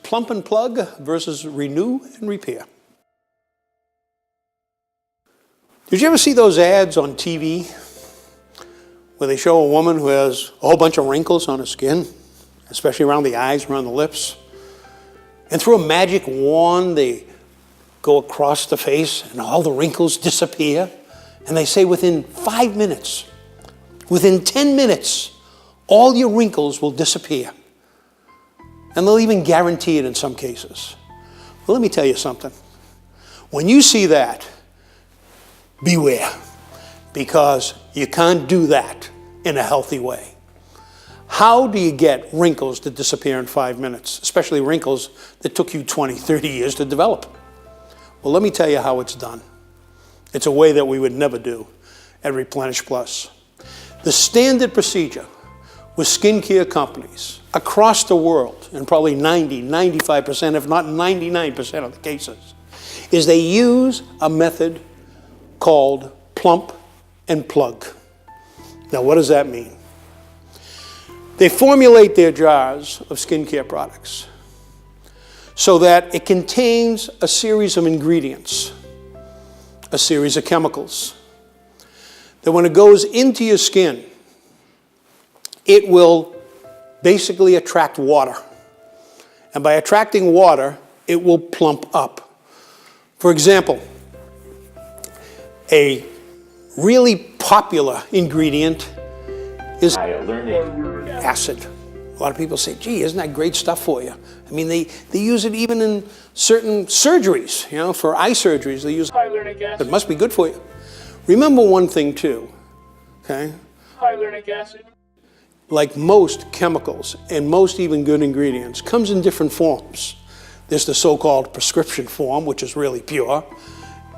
Plump and Plug versus Renew and Repair. Did you ever see those ads on TV where they show a woman who has a whole bunch of wrinkles on her skin, especially around the eyes, around the lips? And through a magic wand, they go across the face and all the wrinkles disappear. And they say within 5 minutes, within 10 minutes, all your wrinkles will disappear. And they'll even guarantee it in some cases. Well, let me tell you something. When you see that, beware, because you can't do that in a healthy way. How do you get wrinkles to disappear in 5 minutes, especially wrinkles that took you 20, 30 years to develop? Well, let me tell you how it's done. It's a way that we would never do at Replenish Plus. The standard procedure with skincare companies across the world, in probably 90, 95%, if not 99% of the cases, is they use a method called Plump and Plug. Now, what does that mean? They formulate their jars of skincare products so that it contains a series of ingredients, a series of chemicals, that when it goes into your skin, it will basically attract water. And by attracting water, it will plump up. For example, a really popular ingredient is acid. A lot of people say, gee, isn't that great stuff for you? I mean, they use it even in certain surgeries, you know, for eye surgeries. They use hyaluronic acid. It must be good for you. Remember one thing too, okay? Hyaluronic acid. Like most chemicals and most even good ingredients, comes in different forms. There's the so-called prescription form, which is really pure.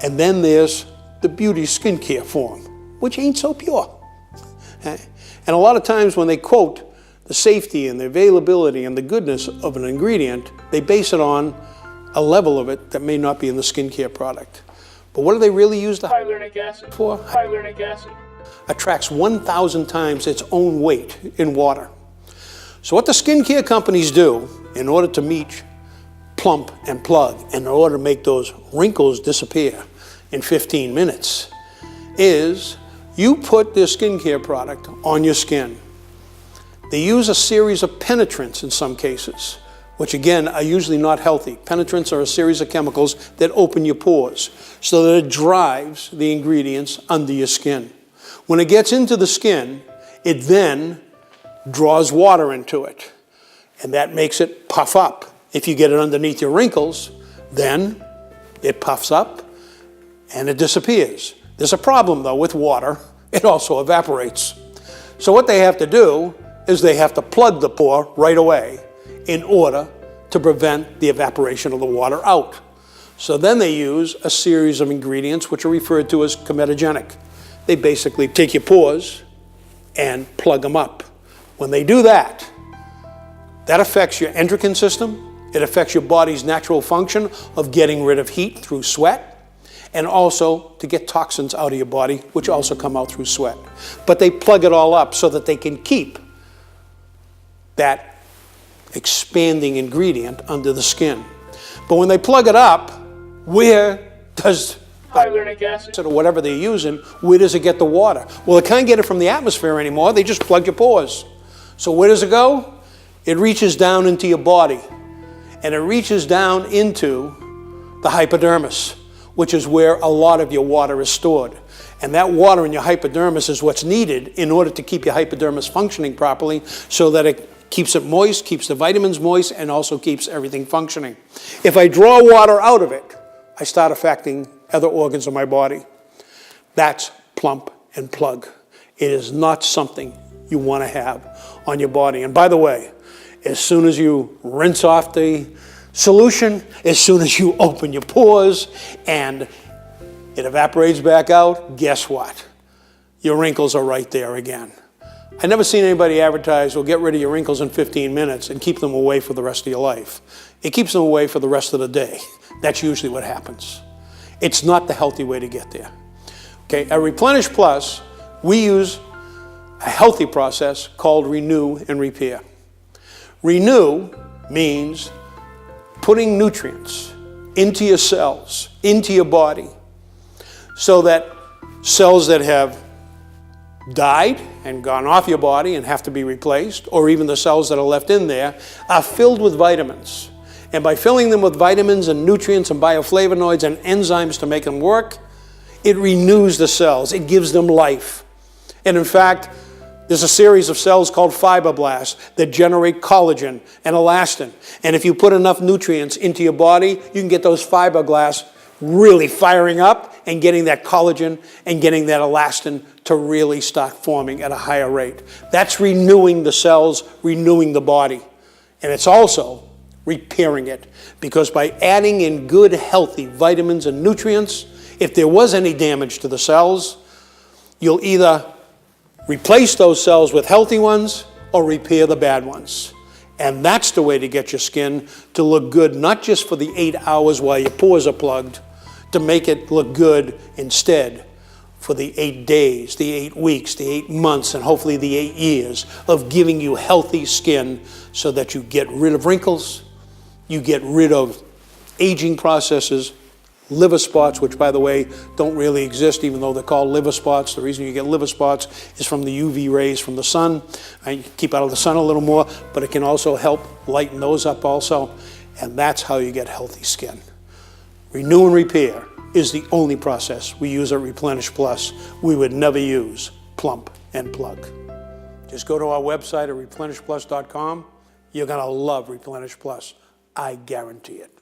And then there's the beauty skincare form, which ain't so pure. Okay? And a lot of times when they quote the safety and the availability and the goodness of an ingredient, they base it on a level of it that may not be in the skincare product. But what do they really use the hyaluronic acid for? Hyaluronic acid attracts 1,000 times its own weight in water. So what the skincare companies do in order to meet Plump and Plug, and in order to make those wrinkles disappear in 15 minutes, is you put their skincare product on your skin. They use a series of penetrants in some cases, which again are usually not healthy. Penetrants are a series of chemicals that open your pores so that it drives the ingredients under your skin. When it gets into the skin, it then draws water into it, and that makes it puff up. If you get it underneath your wrinkles, then it puffs up and it disappears. There's a problem though with water. It also evaporates. So what they have to do is they have to plug the pore right away in order to prevent the evaporation of the water out. So then they use a series of ingredients which are referred to as comedogenic. They basically take your pores and plug them up. When they do that, that affects your endocrine system. It affects your body's natural function of getting rid of heat through sweat, and also to get toxins out of your body, which also come out through sweat. But they plug it all up so that they can keep that expanding ingredient under the skin. But when they plug it up, where does hyaluronic acid or whatever they're using, where does it get the water? Well, it can't get it from the atmosphere anymore. They just plug your pores. So where does it go? It reaches down into your body, and it reaches down into the hypodermis, which is where a lot of your water is stored. And that water in your hypodermis is what's needed in order to keep your hypodermis functioning properly, so that it keeps it moist, keeps the vitamins moist, and also keeps everything functioning. If I draw water out of it, I start affecting other organs of my body. That's Plump and Plug. It is not something you want to have on your body. And by the way, as soon as you rinse off the solution, as soon as you open your pores and it evaporates back out, guess what? Your wrinkles are right there again. I've never seen anybody advertise, well, get rid of your wrinkles in 15 minutes and keep them away for the rest of your life. It keeps them away for the rest of the day. That's usually what happens. It's not the healthy way to get there. Okay, at Replenish Plus, we use a healthy process called Renew and Repair. Renew means putting nutrients into your cells, into your body, so that cells that have died and gone off your body and have to be replaced, or even the cells that are left in there, are filled with vitamins. And by filling them with vitamins and nutrients and bioflavonoids and enzymes to make them work, it renews the cells. It gives them life. And in fact, there's a series of cells called fibroblasts that generate collagen and elastin. And if you put enough nutrients into your body, you can get those fibroblasts really firing up and getting that collagen and getting that elastin to really start forming at a higher rate. That's renewing the cells, renewing the body. And it's also repairing it, because by adding in good, healthy vitamins and nutrients, if there was any damage to the cells, you'll either replace those cells with healthy ones or repair the bad ones. And that's the way to get your skin to look good, not just for the 8 hours while your pores are plugged, to make it look good instead for the 8 days, the 8 weeks, the 8 months, and hopefully the 8 years of giving you healthy skin so that you get rid of wrinkles, you get rid of aging processes, liver spots, which by the way don't really exist even though they're called liver spots. The reason you get liver spots is from the UV rays from the sun. You keep out of the sun a little more, but it can also help lighten those up also. And that's how you get healthy skin. Renew and repair is the only process we use at Replenish Plus. We would never use Plump and Plug. Just go to our website at replenishplus.com. You're going to love Replenish Plus. I guarantee it.